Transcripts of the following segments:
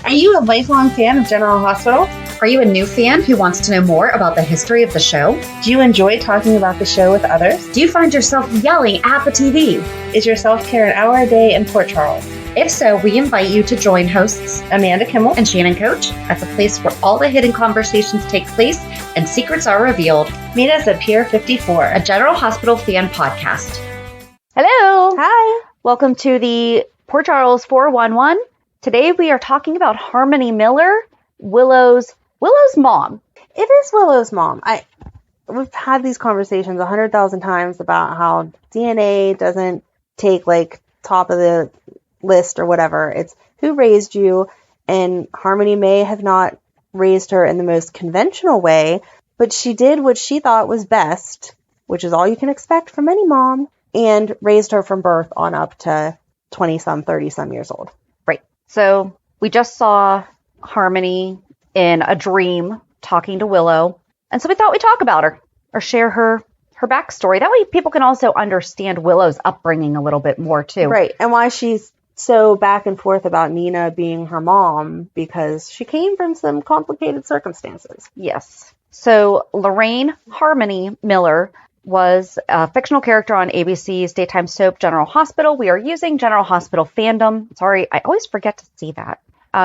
Are you a lifelong fan of General Hospital? Are you a new fan who wants to know more about the history of the show? Do you enjoy talking about the show with others? Do you find yourself yelling at the TV? Is your self-care an hour a day in Port Charles? If so, we invite you to join hosts Amanda Kimmel and Shannon Coach at the place where all the hidden conversations take place and secrets are revealed. Meet us at Pier 54, a General Hospital fan podcast. Hello. Hi. Welcome to the Port Charles 411. Today we are talking about Harmony Miller, Willow's mom. It is Willow's mom. We've had these conversations 100,000 times about how DNA doesn't take like top of the list or whatever. It's who raised you, and Harmony may have not raised her in the most conventional way, but she did what she thought was best, which is all you can expect from any mom, and raised her from birth on up to 20-some, 30-some years old. Right. So we just saw Harmony in a dream talking to Willow, and so we thought we'd talk about her or share her backstory. That way people can also understand Willow's upbringing a little bit more too. Right, and why she's so back and forth about Nina being her mom, because she came from some complicated circumstances. Yes. So Lorraine Harmony Miller was a fictional character on ABC's daytime soap General Hospital. We are using General Hospital fandom. Sorry, I always forget to see that.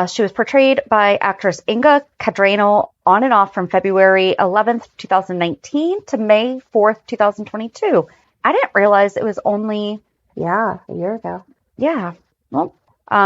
She was portrayed by actress Inga Cadrano on and off from February 11th, 2019 to May 4th, 2022. I didn't realize it was only... Yeah, a year ago. Yeah. Well,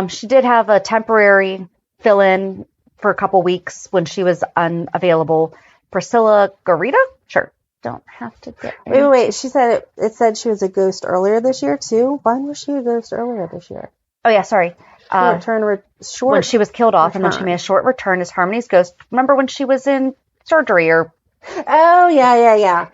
she did have a temporary fill-in for a couple weeks when she was unavailable. Priscilla Garita? Sure. Don't have to get... Wait. She said it said she was a ghost earlier this year, too? When was she a ghost earlier this year? Oh, yeah, sorry. Short when she was killed off, return. And then she made a short return as Harmony's ghost. Remember when she was in surgery or... Oh, yeah.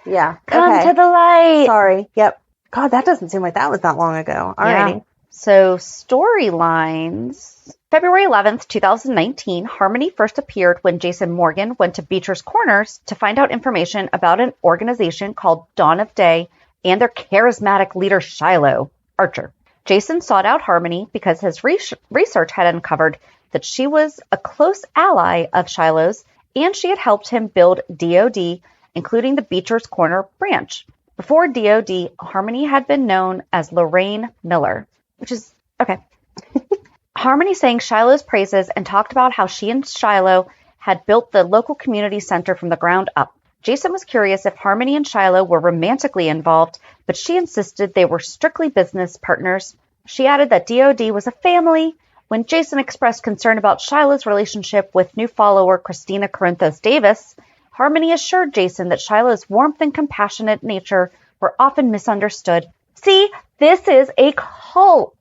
Come Okay. to the light. Sorry. Yep. God, that doesn't seem like that was that long ago. Alrighty. Yeah. So storylines. February 11th, 2019, Harmony first appeared when Jason Morgan went to Beecher's Corners to find out information about an organization called Dawn of Day and their charismatic leader Shiloh Archer. Jason sought out Harmony because his research had uncovered that she was a close ally of Shiloh's, and she had helped him build DOD, including the Beecher's Corner branch. Before DOD, Harmony had been known as Lorraine Miller, which is okay. Harmony sang Shiloh's praises and talked about how she and Shiloh had built the local community center from the ground up. Jason was curious if Harmony and Shiloh were romantically involved, but she insisted they were strictly business partners. She added that DOD was a family. When Jason expressed concern about Shiloh's relationship with new follower Christina Corinthos Davis, Harmony assured Jason that Shiloh's warmth and compassionate nature were often misunderstood. See, this is a cult.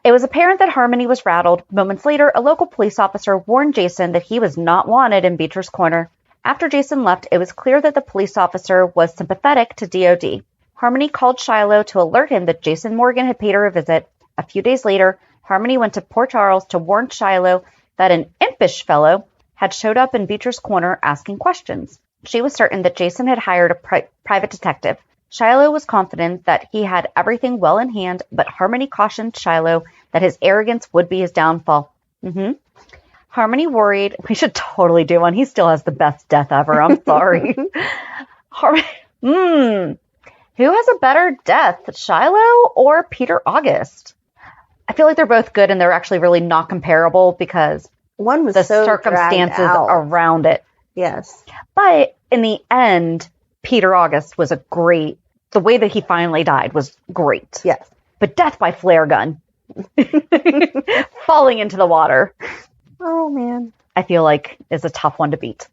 It was apparent that Harmony was rattled. Moments later, a local police officer warned Jason that he was not wanted in Beecher's Corner. After Jason left, it was clear that the police officer was sympathetic to DOD. Harmony called Shiloh to alert him that Jason Morgan had paid her a visit. A few days later, Harmony went to Port Charles to warn Shiloh that an impish fellow had showed up in Beecher's Corner asking questions. She was certain that Jason had hired a private detective. Shiloh was confident that he had everything well in hand, but Harmony cautioned Shiloh that his arrogance would be his downfall. Harmony worried. We should totally do one. He still has the best death ever. I'm sorry. Who has a better death, Shiloh or Peter August? I feel like they're both good, and they're actually really not comparable because one was the so circumstances dragged out. around it. Yes. But in the end, Peter August was the way that he finally died was great. Yes. But death by flare gun. Falling into the water. Oh, man. I feel like is a tough one to beat.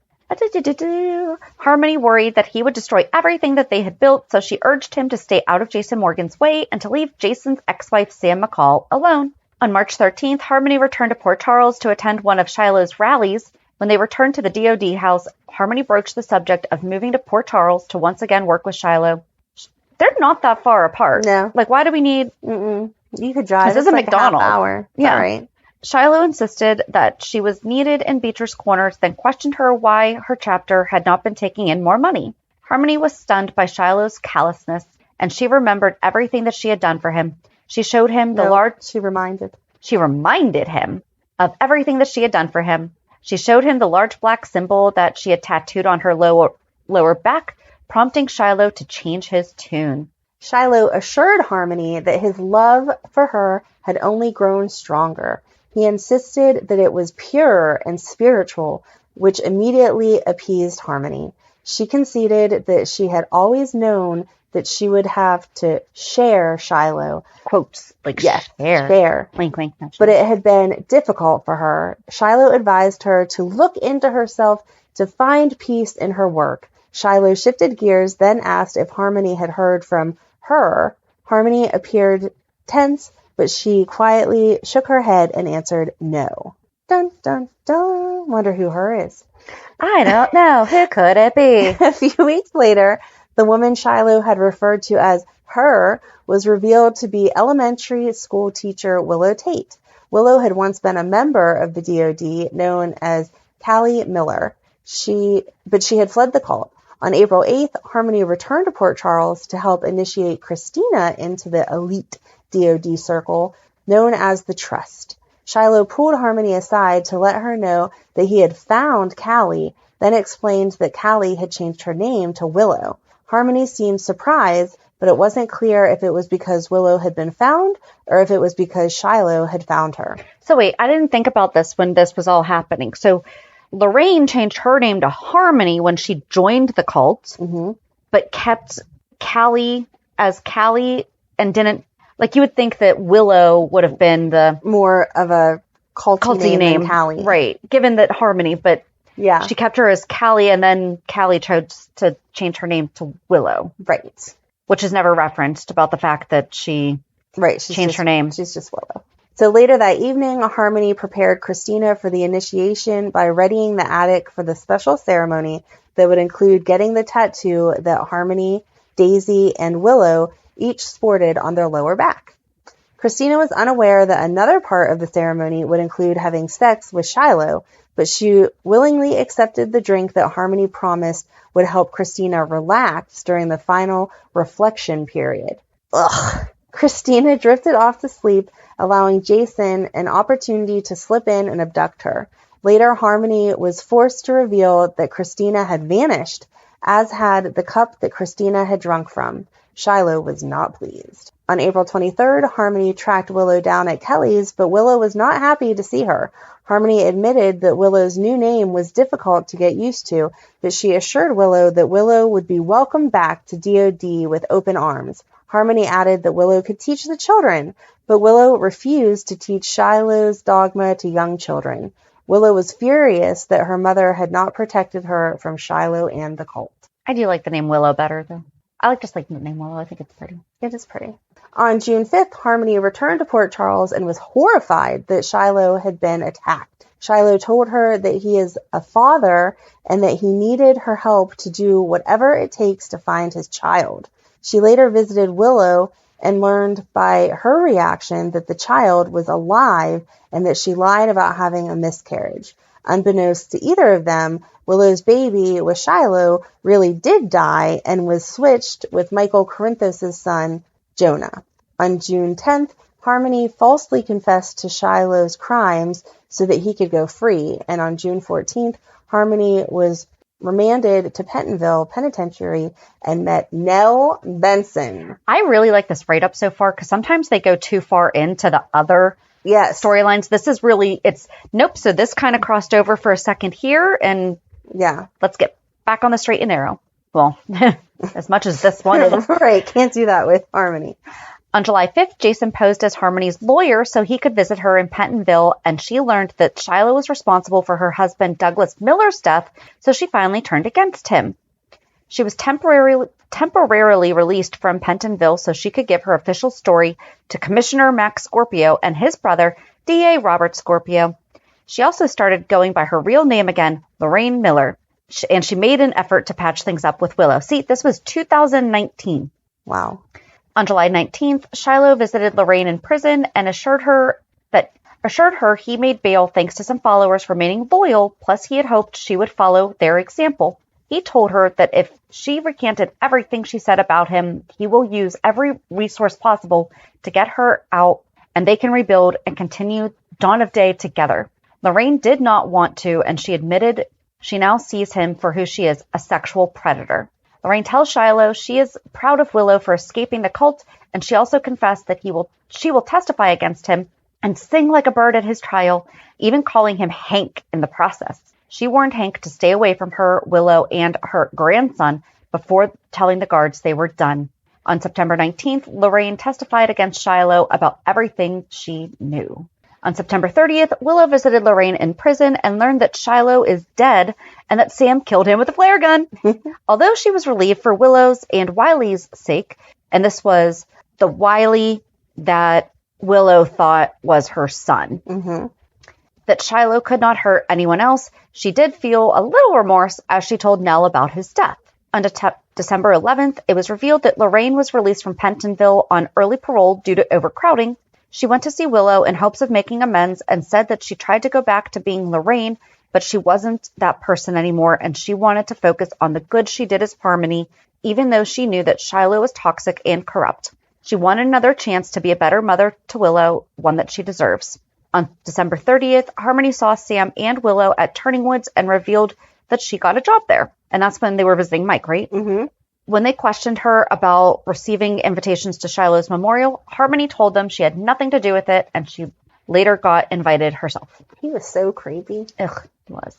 Harmony worried that he would destroy everything that they had built, so she urged him to stay out of Jason Morgan's way and to leave Jason's ex-wife, Sam McCall, alone. On March 13th, Harmony returned to Port Charles to attend one of Shiloh's rallies. When they returned to the DOD house, Harmony broached the subject of moving to Port Charles to once again work with Shiloh. They're not that far apart. No. Like, why do we need... You could drive. This is a like McDonald's. A half hour. Yeah. All right. Shiloh insisted that she was needed in Beecher's Corners, then questioned her why her chapter had not been taking in more money. Harmony was stunned by Shiloh's callousness, and she remembered everything that she had done for him. She showed him the large... She reminded She reminded him. of everything that she had done for him. She showed him the large black symbol that she had tattooed on her lower back, prompting Shiloh to change his tune. Shiloh assured Harmony that his love for her had only grown stronger. He insisted that it was pure and spiritual, which immediately appeased Harmony. She conceded that she had always known that she would have to share Shiloh. Quotes, like Yes, share. share. Wink, wink. No, But it had been difficult for her. Shiloh advised her to look into herself to find peace in her work. Shiloh shifted gears, then asked if Harmony had heard from her. Harmony appeared tense, but she quietly shook her head and answered no. Dun, dun, dun. Wonder who her is. I don't know. Who could it be? A few weeks later, the woman Shiloh had referred to as her was revealed to be elementary school teacher Willow Tate. Willow had once been a member of the DoD known as Callie Miller. But she had fled the cult. On April 8th, Harmony returned to Port Charles to help initiate Christina into the elite DoD circle known as the Trust. Shiloh pulled Harmony aside to let her know that he had found Callie, then explained that Callie had changed her name to Willow. Harmony seemed surprised, but it wasn't clear if it was because Willow had been found or if it was because Shiloh had found her. So wait, I didn't think about this when this was all happening. So Lorraine changed her name to Harmony when she joined the cult, but kept Callie as Callie and didn't, like, you would think that Willow would have been the More of a culty name than Callie. Right, given that Harmony, but Yeah. she kept her as Callie, and then Callie chose to change her name to Willow, Right. which is never referenced about the fact that she changed her name. She's just Willow. So later that evening, Harmony prepared Christina for the initiation by readying the attic for the special ceremony that would include getting the tattoo that Harmony, Daisy, and Willow each sported on their lower back. Christina was unaware that another part of the ceremony would include having sex with Shiloh, but she willingly accepted the drink that Harmony promised would help Christina relax during the final reflection period. Ugh. Christina drifted off to sleep, allowing Jason an opportunity to slip in and abduct her. Later, Harmony was forced to reveal that Christina had vanished, as had the cup that Christina had drunk from. Shiloh was not pleased. On April 23rd, Harmony tracked Willow down at Kelly's, but Willow was not happy to see her. Harmony admitted that Willow's new name was difficult to get used to, but she assured Willow that Willow would be welcomed back to DoD with open arms. Harmony added that Willow could teach the children, but Willow refused to teach Shiloh's dogma to young children. Willow was furious that her mother had not protected her from Shiloh and the cult. I do like the name Willow better, though. I just like the name Willow. I think it's pretty. It is pretty. On June 5th, Harmony returned to Port Charles and was horrified that Shiloh had been attacked. Shiloh told her that he is a father and that he needed her help to do whatever it takes to find his child. She later visited Willow and learned by her reaction that the child was alive and that she lied about having a miscarriage. Unbeknownst to either of them, Willow's baby with Shiloh really did die and was switched with Michael Corinthos' son, Jonah. On June 10th, Harmony falsely confessed to Shiloh's crimes so that he could go free, and on June 14th, Harmony was remanded to Pentonville Penitentiary and met Nell Benson. I really like this write-up so far because sometimes they go too far into the other storylines. This is really, nope, so this kind of crossed over for a second here, and let's get back on the straight and narrow. Well, as much as this one is. Right, can't do that with Harmony. On July 5th, Jason posed as Harmony's lawyer so he could visit her in Pentonville, and she learned that Shiloh was responsible for her husband Douglas Miller's death, so she finally turned against him. She was temporarily released from Pentonville so she could give her official story to Commissioner Max Scorpio and his brother, DA Robert Scorpio. She also started going by her real name again, Lorraine Miller, and she made an effort to patch things up with Willow. See, this was 2019. Wow. On July 19th, Shiloh visited Lorraine in prison and assured her he made bail thanks to some followers remaining loyal, plus he had hoped she would follow their example. He told her that if she recanted everything she said about him, he will use every resource possible to get her out, and they can rebuild and continue dawn of day together. Lorraine did not want to, and she admitted she now sees him for who she is, a sexual predator. Lorraine tells Shiloh she is proud of Willow for escaping the cult, and she also confessed that she will testify against him and sing like a bird at his trial, even calling him Hank in the process. She warned Hank to stay away from her, Willow, and her grandson before telling the guards they were done. On September 19th, Lorraine testified against Shiloh about everything she knew. On September 30th, Willow visited Lorraine in prison and learned that Shiloh is dead and that Sam killed him with a flare gun. Although she was relieved for Willow's and Wiley's sake, and this was the Wiley that Willow thought was her son, that Shiloh could not hurt anyone else, she did feel a little remorse as she told Nell about his death. On December 11th, it was revealed that Lorraine was released from Pentonville on early parole due to overcrowding. She went to see Willow in hopes of making amends and said that she tried to go back to being Lorraine, but she wasn't that person anymore, and she wanted to focus on the good she did as Harmony, even though she knew that Shiloh was toxic and corrupt. She wanted another chance to be a better mother to Willow, one that she deserves. On December 30th, Harmony saw Sam and Willow at Turning Woods and revealed that she got a job there. And that's when they were visiting Mike, right? When they questioned her about receiving invitations to Shiloh's memorial, Harmony told them she had nothing to do with it, and she later got invited herself. He was so creepy. Ugh, he was.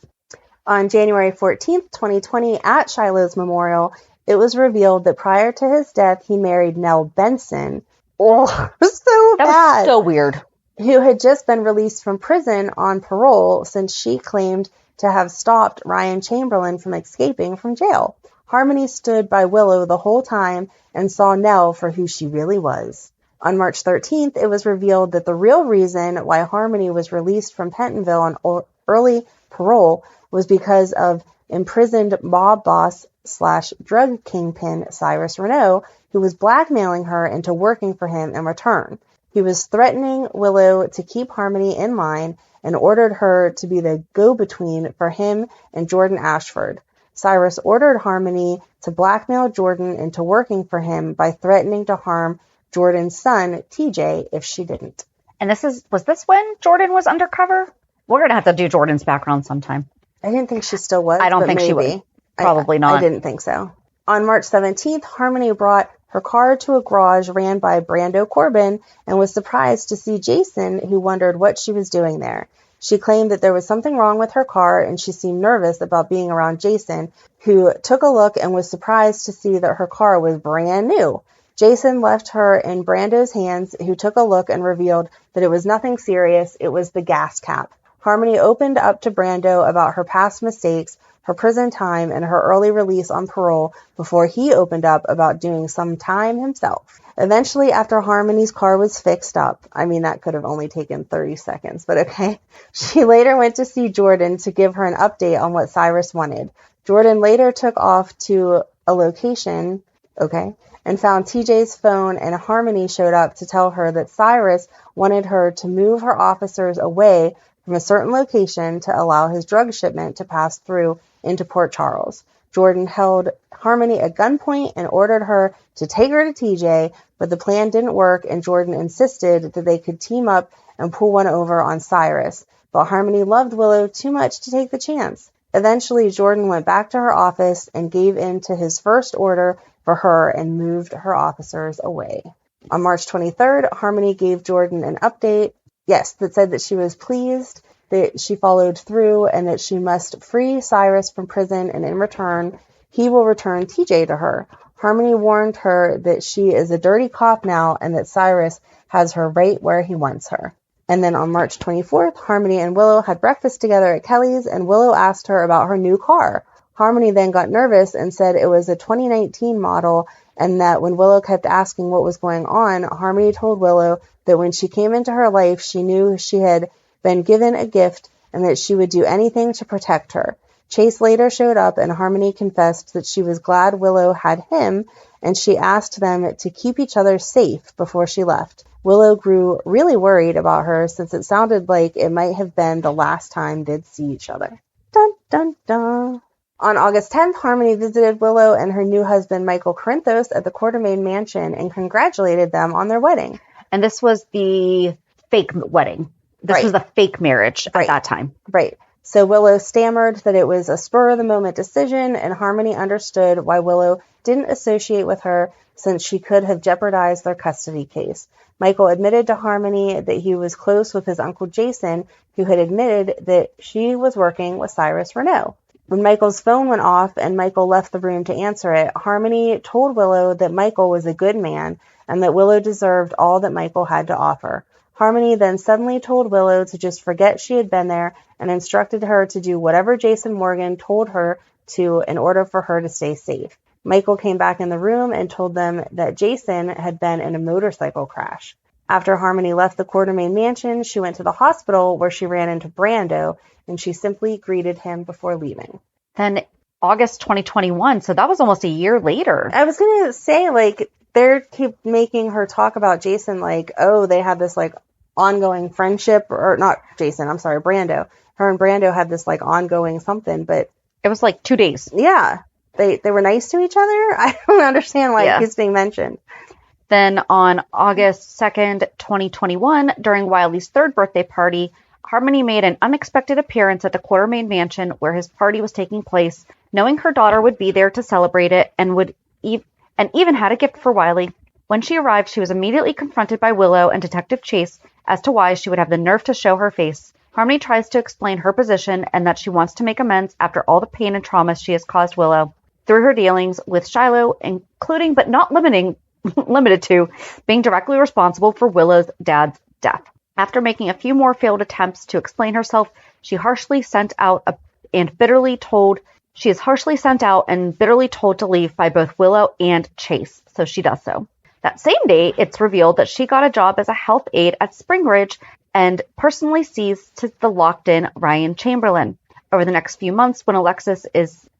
On January 14th, 2020, at Shiloh's memorial, it was revealed that prior to his death, he married Nell Benson. Oh, so That bad. was so weird. Who had just been released from prison on parole since she claimed to have stopped Ryan Chamberlain from escaping from jail. Harmony stood by Willow the whole time and saw Nell for who she really was. On March 13th, it was revealed that the real reason why Harmony was released from Pentonville on early parole was because of imprisoned mob boss / drug kingpin Cyrus Renault, who was blackmailing her into working for him in return. He was threatening Willow to keep Harmony in line and ordered her to be the go-between for him and Jordan Ashford. Cyrus ordered Harmony to blackmail Jordan into working for him by threatening to harm Jordan's son, TJ, if she didn't. And was this when Jordan was undercover? We're going to have to do Jordan's background sometime. I didn't think she still was. I don't but think maybe. she would. Probably not. I didn't think so. On March 17th, Harmony brought her car to a garage ran by Brando Corbin and was surprised to see Jason, who wondered what she was doing there. She claimed that there was something wrong with her car, and she seemed nervous about being around Jason, who took a look and was surprised to see that her car was brand new. Jason left her in Brando's hands, who took a look and revealed that it was nothing serious. It was the gas cap. Harmony opened up to Brando about her past mistakes, her prison time, and her early release on parole before he opened up about doing some time himself. Eventually, after Harmony's car was fixed up, that could have only taken 30 seconds, but okay, she later went to see Jordan to give her an update on what Cyrus wanted. Jordan later took off to a location, and found TJ's phone, and Harmony showed up to tell her that Cyrus wanted her to move her officers away from a certain location to allow his drug shipment to pass through into Port Charles. Jordan held Harmony at gunpoint and ordered her to take her to TJ, but the plan didn't work, and Jordan insisted that they could team up and pull one over on Cyrus. But Harmony loved Willow too much to take the chance. Eventually, Jordan went back to her office and gave in to his first order for her and moved her officers away. On March 23rd, Harmony gave Jordan an update, that said that she was pleased that she followed through and that she must free Cyrus from prison, and in return, he will return TJ to her. Harmony warned her that she is a dirty cop now and that Cyrus has her right where he wants her. And then on March 24th, Harmony and Willow had breakfast together at Kelly's, and Willow asked her about her new car. Harmony then got nervous and said it was a 2019 model, and that when Willow kept asking what was going on, Harmony told Willow that when she came into her life, she knew she had been given a gift and that she would do anything to protect her. Chase later showed up, and Harmony confessed that she was glad Willow had him, and she asked them to keep each other safe before she left. Willow grew really worried about her since it sounded like it might have been the last time they'd see each other. Dun, dun, dun. On August 10th, Harmony visited Willow and her new husband, Michael Corinthos, at the Quartermain Mansion and congratulated them on their wedding. And this was the fake wedding. This was the fake marriage at that time. Right. So Willow stammered that it was a spur-of-the-moment decision, and Harmony understood why Willow didn't associate with her since she could have jeopardized their custody case. Michael admitted to Harmony that he was close with his uncle Jason, who had admitted that she was working with Cyrus Renault. When Michael's phone went off and Michael left the room to answer it, Harmony told Willow that Michael was a good man and that Willow deserved all that Michael had to offer. Harmony then suddenly told Willow to just forget she had been there and instructed her to do whatever Jason Morgan told her to in order for her to stay safe. Michael came back in the room and told them that Jason had been in a motorcycle crash. After Harmony left the Quartermain mansion, she went to the hospital where she ran into Brando, and she simply greeted him before leaving. Then August 2021, so that was almost a year later. I was going to say, like, they keep making her talk about Jason like, oh, they had this, like, ongoing friendship, or not Jason, I'm sorry, Brando. Her and Brando had this, like, ongoing something, but... It was like 2 days. Yeah. They were nice to each other? I don't understand why it keeps being mentioned. Then on August 2nd, 2021, during Wiley's third birthday party, Harmony made an unexpected appearance at the Quartermain mansion where his party was taking place, knowing her daughter would be there to celebrate it and even had a gift for Wiley. When she arrived, she was immediately confronted by Willow and Detective Chase as to why she would have the nerve to show her face. Harmony tries to explain her position and that she wants to make amends after all the pain and trauma she has caused Willow through her dealings with Shiloh, including but not limited to being directly responsible for Willow's dad's death. After making a few more failed attempts to explain herself, she is harshly sent out and bitterly told to leave by both Willow and Chase, so she does so. That same day, it's revealed that she got a job as a health aide at Springridge and personally sees to the locked-in Ryan Chamberlain. Over the next few months, when Alexis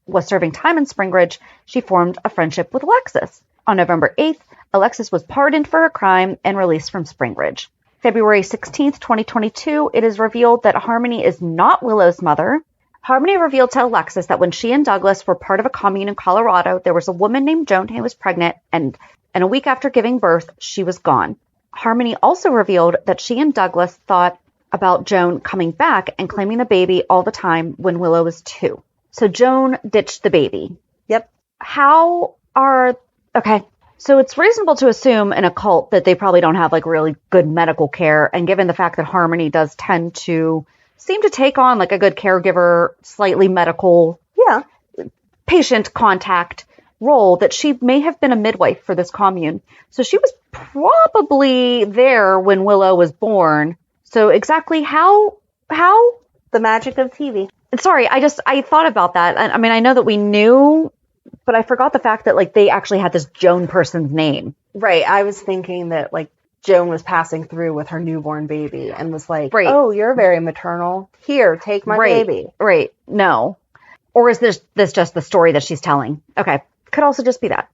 was serving time in Springridge, she formed a friendship with Alexis. On November 8th, Alexis was pardoned for her crime and released from Springridge. February 16th, 2022, it is revealed that Harmony is not Willow's mother. Harmony revealed to Alexis that when she and Douglas were part of a commune in Colorado, there was a woman named Joan who was pregnant, and a week after giving birth, she was gone. Harmony also revealed that she and Douglas thought about Joan coming back and claiming the baby all the time when Willow was 2. So Joan ditched the baby. Yep. Okay. So it's reasonable to assume in a cult that they probably don't have like really good medical care. And given the fact that Harmony does tend to seem to take on like a good caregiver, slightly medical patient contact role, that she may have been a midwife for this commune. So she was probably there when Willow was born. So exactly how? The magic of TV. Sorry, I thought about that. I mean, I know that we knew, but I forgot the fact that like they actually had this Joan person's name. Right. I was thinking that like Joan was passing through with her newborn baby and was like, right. Oh, you're very maternal. Here, take my baby. Right. No. Or is this just the story that she's telling? Okay. Could also just be that.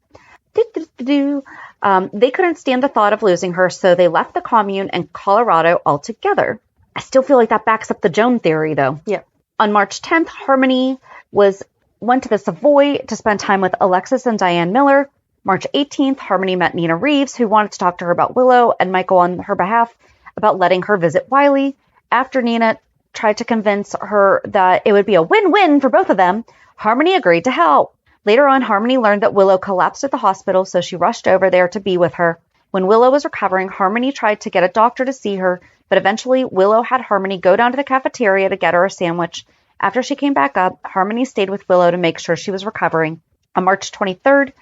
They couldn't stand the thought of losing her, so they left the commune and Colorado altogether. I still feel like that backs up the Joan theory, though. Yeah. On March 10th, Harmony went to the Savoy to spend time with Alexis and Diane Miller. March 18th, Harmony met Nina Reeves, who wanted to talk to her about Willow, and Michael on her behalf about letting her visit Wiley. After Nina tried to convince her that it would be a win-win for both of them, Harmony agreed to help. Later on, Harmony learned that Willow collapsed at the hospital, so she rushed over there to be with her. When Willow was recovering, Harmony tried to get a doctor to see her, but eventually Willow had Harmony go down to the cafeteria to get her a sandwich. After she came back up, Harmony stayed with Willow to make sure she was recovering. On March 23rd,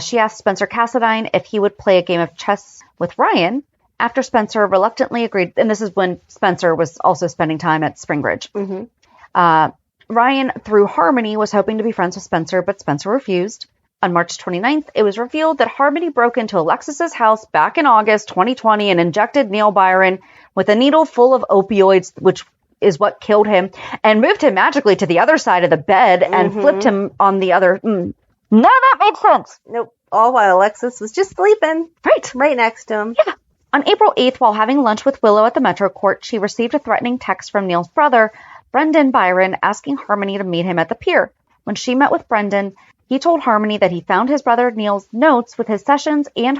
she asked Spencer Cassadine if he would play a game of chess with Ryan. After Spencer reluctantly agreed, and this is when Spencer was also spending time at Springbridge. Mm-hmm. Ryan, through Harmony, was hoping to be friends with Spencer, but Spencer refused. On March 29th, it was revealed that Harmony broke into Alexis's house back in August 2020 and injected Neil Byron with a needle full of opioids, which is what killed him, and moved him magically to the other side of the bed and flipped him on the other. None of that made sense. Nope. All while Alexis was just sleeping. Right next to him. Yeah. On April 8th, while having lunch with Willow at the Metro Court, she received a threatening text from Neil's brother, Brendan Byron, asking Harmony to meet him at the pier. When she met with Brendan, he told Harmony that he found his brother Neil's notes with his sessions and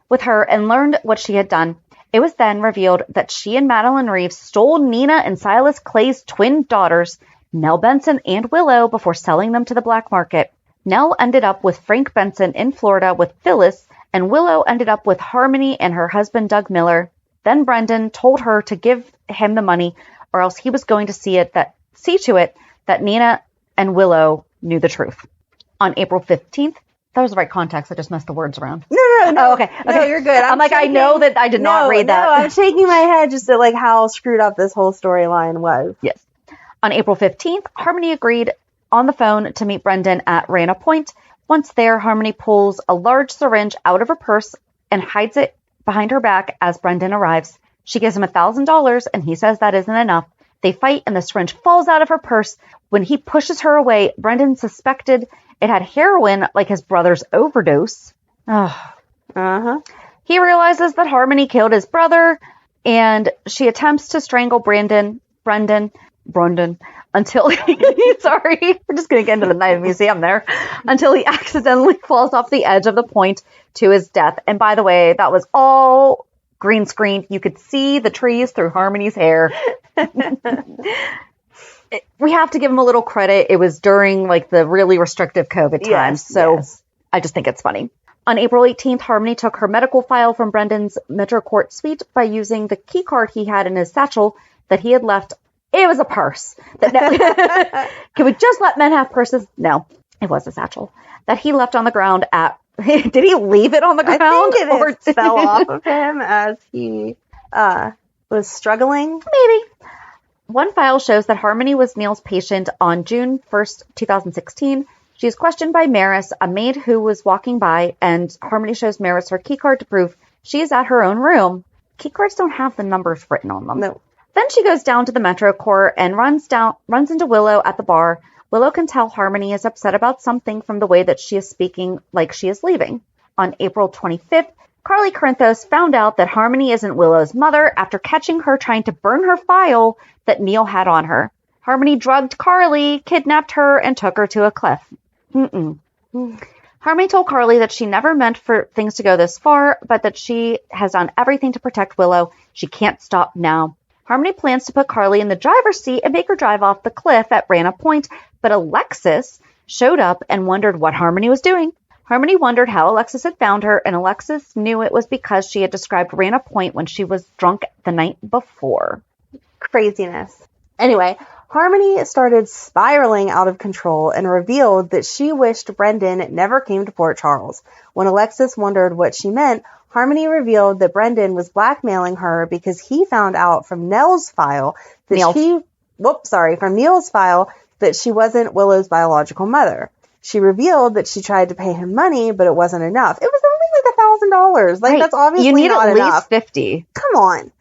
with her and learned what she had done. It was then revealed that she and Madeline Reeves stole Nina and Silas Clay's twin daughters, Nell Benson and Willow, before selling them to the black market. Nell ended up with Frank Benson in Florida with Phyllis, and Willow ended up with Harmony and her husband Doug Miller. Then Brendan told her to give him the money, or else he was going to see to it that Nina and Willow knew the truth. On April 15th, that was the right context. I just messed the words around. No. Oh, okay. No, you're good. I'm like, I know that I did not read that. No, I'm shaking my head just at like how screwed up this whole storyline was. Yes. On April 15th, Harmony agreed on the phone to meet Brendan at Rana Point. Once there, Harmony pulls a large syringe out of her purse and hides it behind her back as Brendan arrives. She gives him $1,000 and he says that isn't enough. They fight and the syringe falls out of her purse. When he pushes her away, Brendan suspected it had heroin like his brother's overdose. He realizes that Harmony killed his brother and she attempts to strangle Brendan until sorry, we're just going to get into the night museum there, until he accidentally falls off the edge of the point to his death. And by the way, that was all green screen. You could see the trees through Harmony's hair. We have to give him a little credit. It was during like the really restrictive COVID times. Yes. I just think it's funny. On April 18th, Harmony took her medical file from Brendan's Metro Court suite by using the key card he had in his satchel that he had left. It was a purse. Can we just let men have purses? No, it was a satchel that he left on the ground at. Did he leave it on the ground? I think it fell off of him as he was struggling. Maybe. One file shows that Harmony was Neil's patient on June 1st, 2016. She is questioned by Maris, a maid who was walking by, and Harmony shows Maris her keycard to prove she is at her own room. Keycards don't have the numbers written on them. No. Then she goes down to the Metro Court and runs into Willow at the bar. Willow can tell Harmony is upset about something from the way that she is speaking like she is leaving. On April 25th, Carly Corinthos found out that Harmony isn't Willow's mother after catching her trying to burn her file that Neil had on her. Harmony drugged Carly, kidnapped her, and took her to a cliff. Harmony told Carly that she never meant for things to go this far, but that she has done everything to protect Willow. She can't stop now. Harmony plans to put Carly in the driver's seat and make her drive off the cliff at Rana Point, but Alexis showed up and wondered what Harmony was doing. Harmony wondered how Alexis had found her, and Alexis knew it was because she had described Rana Point when she was drunk the night before. Craziness. Anyway, Harmony started spiraling out of control and revealed that she wished Brendan never came to Port Charles. When Alexis wondered what she meant, Harmony revealed that Brendan was blackmailing her because he found out from Neil's file that she wasn't Willow's biological mother. She revealed that she tried to pay him money, but it wasn't enough. It was only like $1,000. Like, right. That's obviously not enough. You need at least 50. Come on.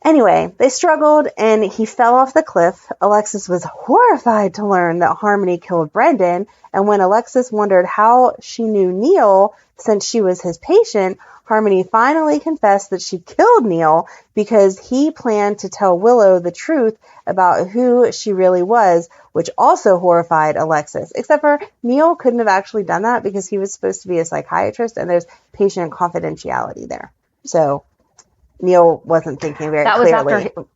Anyway, they struggled and he fell off the cliff. Alexis was horrified to learn that Harmony killed Brendan. And when Alexis wondered how she knew Neil since she was his patient, Harmony finally confessed that she killed Neil because he planned to tell Willow the truth about who she really was, which also horrified Alexis. Except for Neil couldn't have actually done that because he was supposed to be a psychiatrist and there's patient confidentiality there. So Neil wasn't thinking very clearly. That was after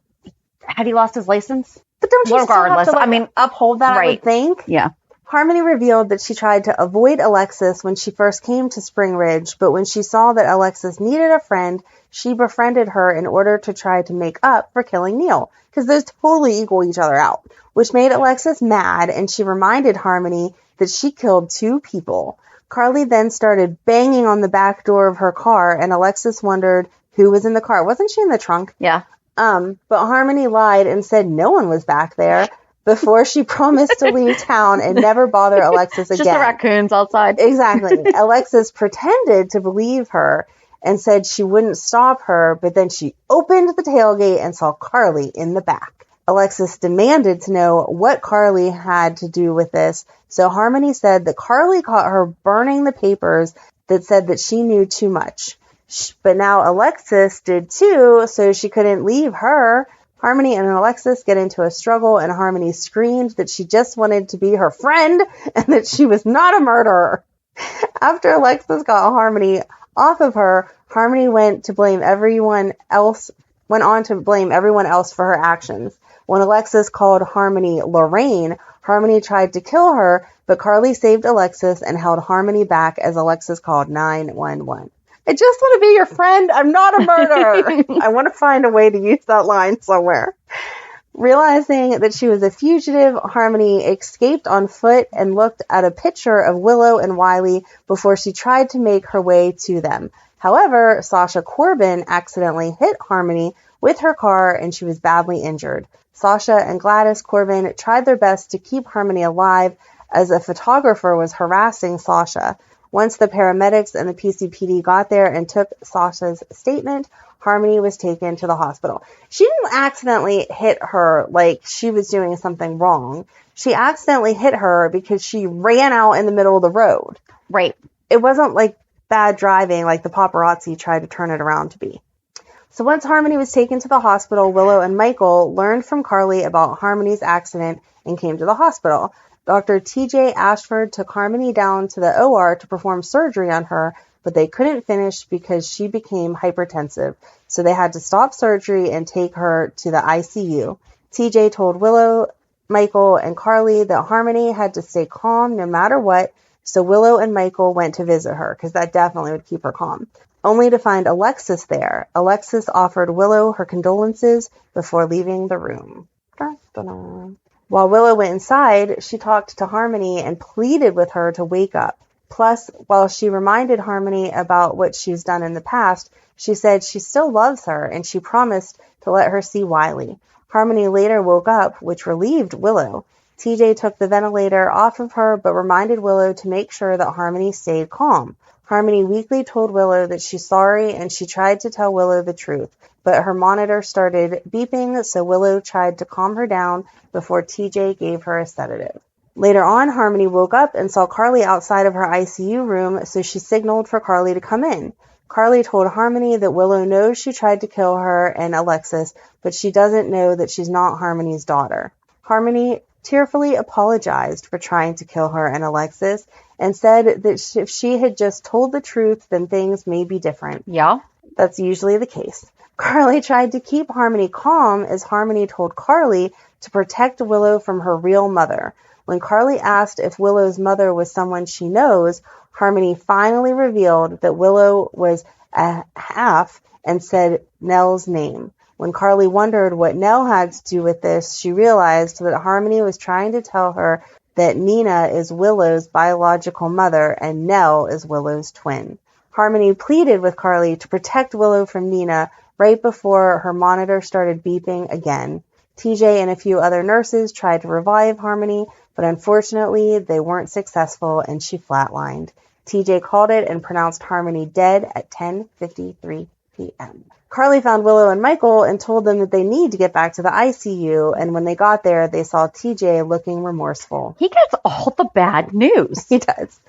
had he lost his license? But don't you still have to uphold that, right. I would think? Yeah. Harmony revealed that she tried to avoid Alexis when she first came to Spring Ridge, but when she saw that Alexis needed a friend, she befriended her in order to try to make up for killing Neil, because those totally equal each other out, which made Alexis mad, and she reminded Harmony that she killed 2 people. Carly then started banging on the back door of her car, and Alexis wondered who was in the car. Wasn't she in the trunk? Yeah. But Harmony lied and said no one was back there before she promised to leave town and never bother Alexis again. Just the raccoons outside. Exactly. Alexis pretended to believe her and said she wouldn't stop her, but then she opened the tailgate and saw Carly in the back. Alexis demanded to know what Carly had to do with this, so Harmony said that Carly caught her burning the papers that said that she knew too much. But now Alexis did too, so she couldn't leave her. Harmony and Alexis get into a struggle, and Harmony screamed that she just wanted to be her friend and that she was not a murderer. After Alexis got Harmony off of her, Harmony went on to blame everyone else for her actions. When Alexis called Harmony Lorraine, Harmony tried to kill her, but Carly saved Alexis and held Harmony back as Alexis called 911. I just want to be your friend. I'm not a murderer. I want to find a way to use that line somewhere. Realizing that she was a fugitive, Harmony escaped on foot and looked at a picture of Willow and Wiley before she tried to make her way to them. However, Sasha Corbin accidentally hit Harmony with her car and she was badly injured. Sasha and Gladys Corbin tried their best to keep Harmony alive as a photographer was harassing Sasha. Once the paramedics and the PCPD got there and took Sasha's statement, Harmony was taken to the hospital. She didn't accidentally hit her like she was doing something wrong. She accidentally hit her because she ran out in the middle of the road. Right. It wasn't like bad driving like the paparazzi tried to turn it around to be. So once Harmony was taken to the hospital, Willow and Michael learned from Carly about Harmony's accident and came to the hospital. Dr. T.J. Ashford took Harmony down to the OR to perform surgery on her, but they couldn't finish because she became hypertensive. So they had to stop surgery and take her to the ICU. T.J. told Willow, Michael, and Carly that Harmony had to stay calm no matter what, so Willow and Michael went to visit her, because that definitely would keep her calm, only to find Alexis there. Alexis offered Willow her condolences before leaving the room. While Willow went inside, she talked to Harmony and pleaded with her to wake up. Plus, while she reminded Harmony about what she's done in the past, she said she still loves her and she promised to let her see Wiley. Harmony later woke up, which relieved Willow. TJ took the ventilator off of her but reminded Willow to make sure that Harmony stayed calm. Harmony weakly told Willow that she's sorry and she tried to tell Willow the truth, but her monitor started beeping, so Willow tried to calm her down before TJ gave her a sedative. Later on, Harmony woke up and saw Carly outside of her ICU room, so she signaled for Carly to come in. Carly told Harmony that Willow knows she tried to kill her and Alexis, but she doesn't know that she's not Harmony's daughter. Harmony tearfully apologized for trying to kill her and Alexis and said that if she had just told the truth, then things may be different. Yeah. That's usually the case. Carly tried to keep Harmony calm as Harmony told Carly to protect Willow from her real mother. When Carly asked if Willow's mother was someone she knows, Harmony finally revealed that Willow was a half and said Nell's name. When Carly wondered what Nell had to do with this, she realized that Harmony was trying to tell her that Nina is Willow's biological mother and Nell is Willow's twin. Harmony pleaded with Carly to protect Willow from Nina right before her monitor started beeping again. TJ and a few other nurses tried to revive Harmony, but unfortunately they weren't successful and she flatlined. TJ called it and pronounced Harmony dead at 10:53 p.m. Carly found Willow and Michael and told them that they need to get back to the ICU, and when they got there, they saw TJ looking remorseful. He gets all the bad news. He does.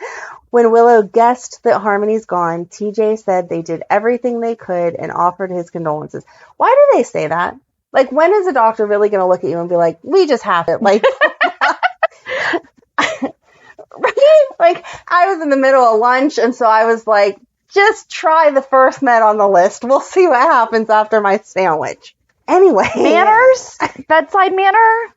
When Willow guessed that Harmony's gone, TJ said they did everything they could and offered his condolences. Why do they say that? Like, when is a doctor really going to look at you and be like, we just have it? Like, right? Like, I was in the middle of lunch, and so I was like, just try the first med on the list. We'll see what happens after my sandwich. Anyway. Manners? Bedside manner?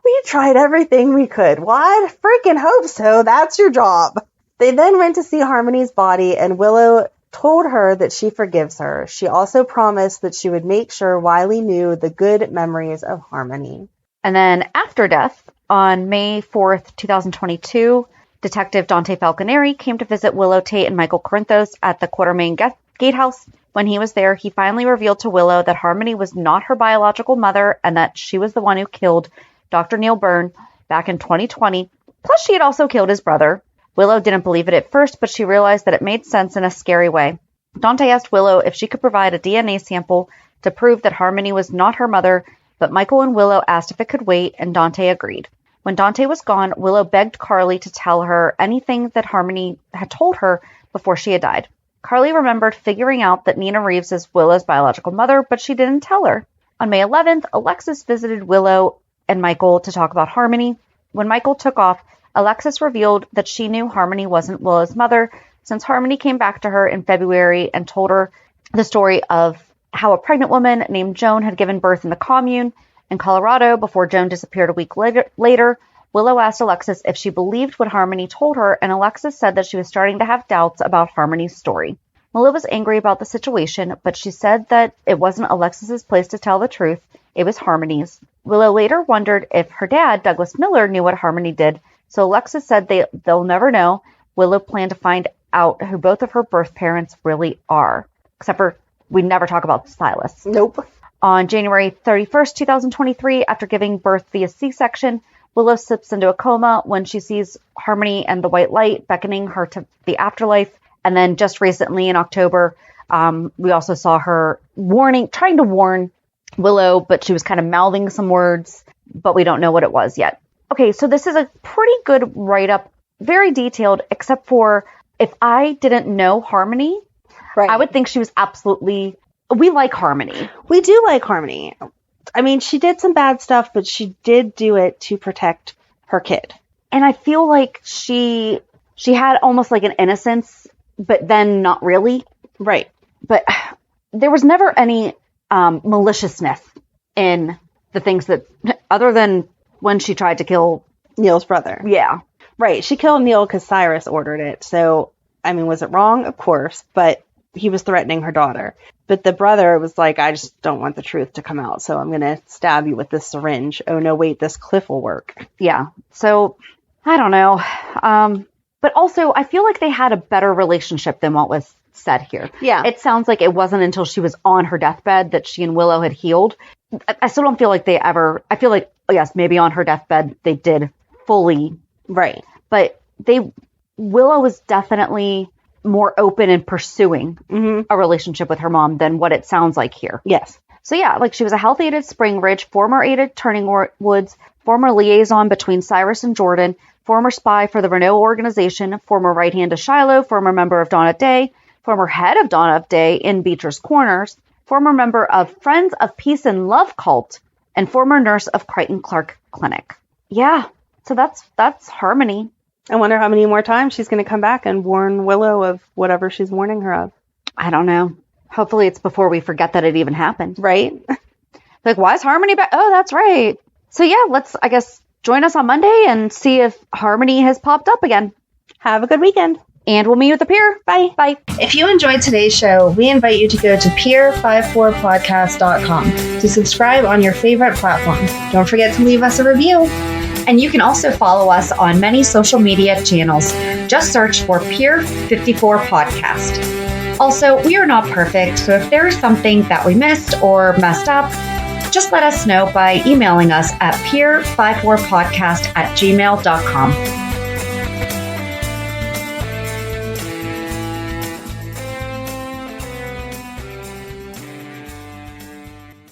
We tried everything we could. Well, I freaking hope so. That's your job. They then went to see Harmony's body, and Willow told her that she forgives her. She also promised that she would make sure Wiley knew the good memories of Harmony. And then after death, on May 4th, 2022, Detective Dante Falconeri came to visit Willow Tate and Michael Corinthos at the Quartermain Gatehouse. When he was there, he finally revealed to Willow that Harmony was not her biological mother and that she was the one who killed Dr. Neil Byrne back in 2020. Plus, she had also killed his brother. Willow didn't believe it at first, but she realized that it made sense in a scary way. Dante asked Willow if she could provide a DNA sample to prove that Harmony was not her mother, but Michael and Willow asked if it could wait, and Dante agreed. When Dante was gone, Willow begged Carly to tell her anything that Harmony had told her before she had died. Carly remembered figuring out that Nina Reeves is Willow's biological mother, but she didn't tell her. On May 11th, Alexis visited Willow and Michael to talk about Harmony. When Michael took off, Alexis revealed that she knew Harmony wasn't Willow's mother, since Harmony came back to her in February and told her the story of how a pregnant woman named Joan had given birth in the commune in Colorado before Joan disappeared a week later. Willow asked Alexis if she believed what Harmony told her, and Alexis said that she was starting to have doubts about Harmony's story. Willow was angry about the situation, but she said that it wasn't Alexis's place to tell the truth. It was Harmony's. Willow later wondered if her dad, Douglas Miller, knew what Harmony did, so Alexis said they'll never know. Willow planned to find out who both of her birth parents really are. Except for we never talk about Silas. Nope. On January 31st, 2023, after giving birth via C-section, Willow slips into a coma when she sees Harmony and the white light beckoning her to the afterlife. And then just recently in October, we also saw her trying to warn Willow, but she was kind of mouthing some words, but we don't know what it was yet. Okay, so this is a pretty good write-up, very detailed, except for if I didn't know Harmony, Right. I would think she was absolutely... We like Harmony. We do like Harmony. I mean, she did some bad stuff, but she did do it to protect her kid. And I feel like she had almost like an innocence, but then not really. Right. But there was never any maliciousness in the things that, other than when she tried to kill Neil's brother. Yeah. Right. She killed Neil because Cyrus ordered it. So, I mean, was it wrong? Of course. But he was threatening her daughter. But the brother was like, I just don't want the truth to come out. So I'm going to stab you with this syringe. Oh, no, wait, this cliff will work. Yeah. So I don't know. But also, I feel like they had a better relationship than what was said here. Yeah. It sounds like it wasn't until she was on her deathbed that she and Willow had healed. I still don't feel like they ever, I feel like, yes, maybe on her deathbed they did fully. Right. But Willow was definitely more open in pursuing a relationship with her mom than what it sounds like here. Yes. So yeah, like she was a health aide at Spring Ridge, former aide at Turning Woods, former liaison between Cyrus and Jordan, former spy for the Renault organization, former right hand to Shiloh, former member of Dawn of Day, former head of Dawn of Day in Beecher's Corners, former member of Friends of Peace and Love cult, and former nurse of Crichton Clark Clinic. Yeah, so that's Harmony. I wonder how many more times she's going to come back and warn Willow of whatever she's warning her of. I don't know. Hopefully it's before we forget that it even happened. Right? Like, why is Harmony back? Oh, that's right. So yeah, let's, I guess, join us on Monday and see if Harmony has popped up again. Have a good weekend. And we'll meet you at the pier. Bye. Bye. If you enjoyed today's show, we invite you to go to peer54podcast.com to subscribe on your favorite platform. Don't forget to leave us a review. And you can also follow us on many social media channels. Just search for Peer 54 Podcast. Also, we are not perfect, so if there is something that we missed or messed up, just let us know by emailing us at peer54podcast@gmail.com.